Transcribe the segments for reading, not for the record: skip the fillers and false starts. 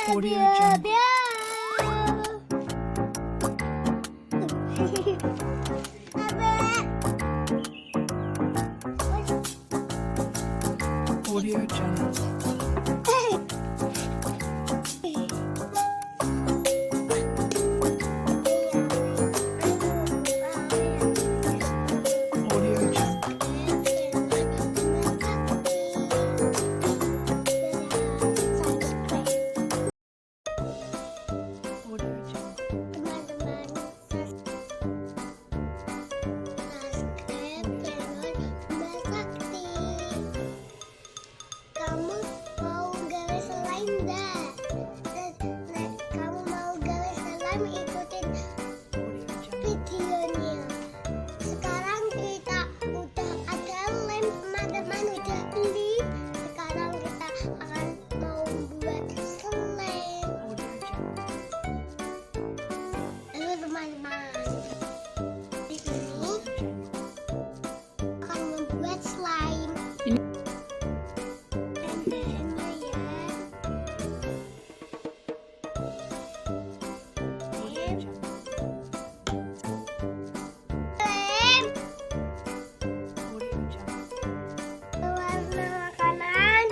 Audio Jungle. Audio Jungle. Audio Jungle. Audio Jungle. Kamu mau gawe slime dah? Kamu mau gawe slime, ikutin Audio Jungle. videonya. Sekarang kita udah ada lem, teman-teman udah beli. Sekarang kita akan mau buat slime. Audio Jungle. Halo teman-teman, di sini akan membuat slime. Bahan-bahannya ya. Audio Jungle. Lem, Audio Jungle. warna makanan,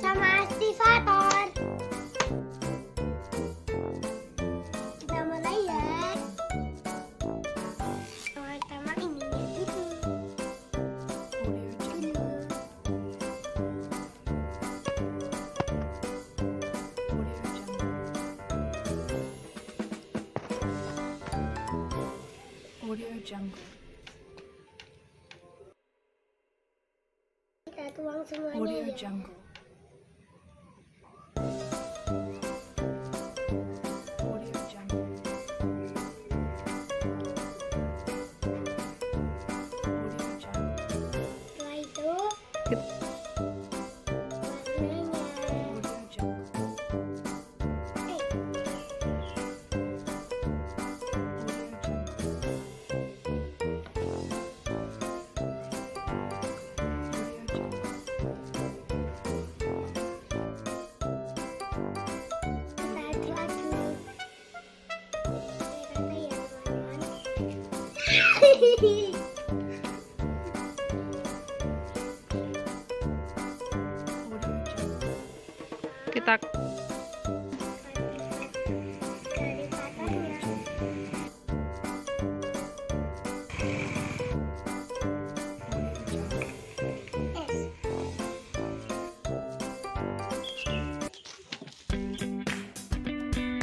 sama aktivator. Kita mulai ya. Pertama ininya dulu. Audio Jungle. Audio Jungle. Audio Jungle. Kita tuang semuanya Audio ya. Jungle. Audio Jungle. Audio Jungle. Setelah itu warnanya. Audio Jungle. Eh, Audio Jungle. Audio Jungle. kita aduk-aduk. Rata ya teman-teman. Audio Jungle. Kita Dari atasnya. Audio Jungle. Es.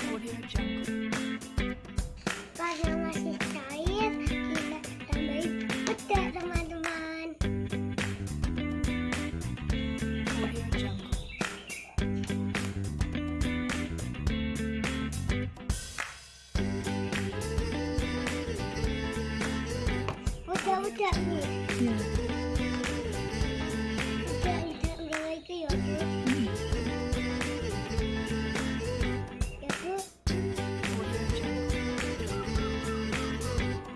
Audio Jungle. Karena masih cair, kita tambahin peda teman-teman. Audio Jungle. Udah nih. ya. Udah lagi ya Bu. Ya Bu, Audio Jungle.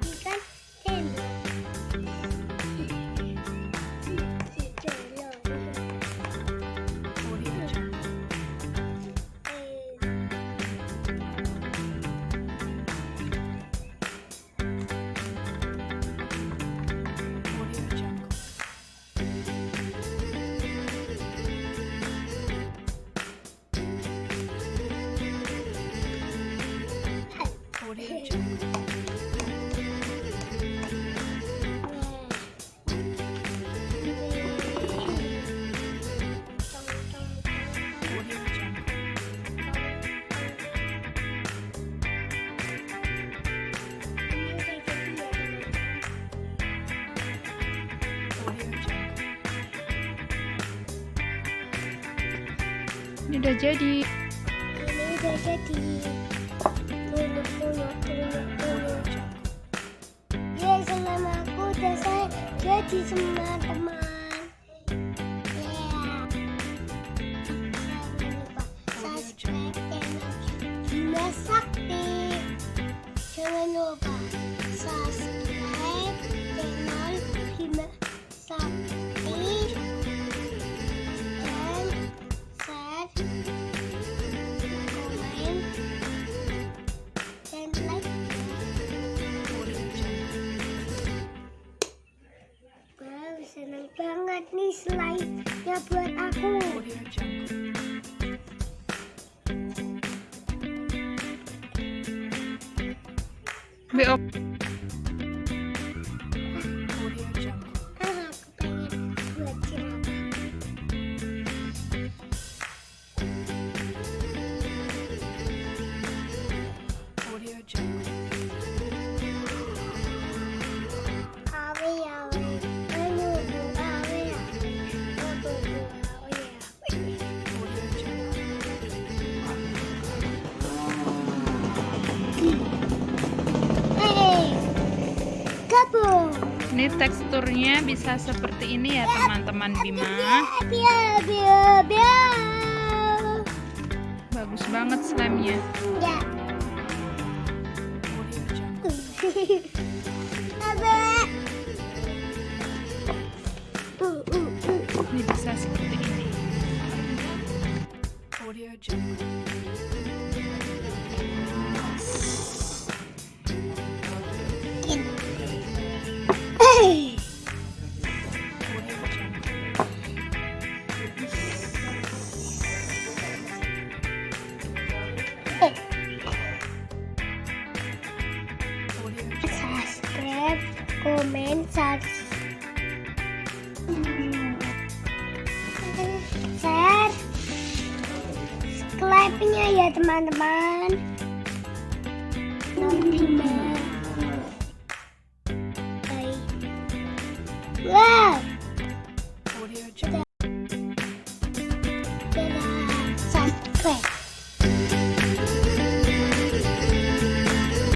ini kan sendok. Audio Jungle. Audio Jungle. Audio Jungle. Audio Jungle. Audio Jungle. Ini udah jadi. Ini udah jadi. Punya. Audio Jungle. Ya, selama aku udah jadi semua teman. Jangan lupa subscribe channel Bima Sakti. Jangan lupa subscribe channel Bima Sakti dan share BO. Audio Jungle. Aku pengen buat jerapah. Audio Jungle. Awe awe, anu awe awe, awe awe. Audio Jungle. Hey, gabung. Ini teksturnya bisa seperti ini ya teman-teman Bima. Biar biar biar. Bagus banget slime-nya. Ya. Audio Jungle. Apa? Ini bisa seperti ini. Audio Jungle. Hey. Audio Jungle. Audio Jungle. Subscribe, komen, share, subscribe-nya ya teman-teman. Bima. Bye. Wow. Audio Jungle. Dadah. Subscribe.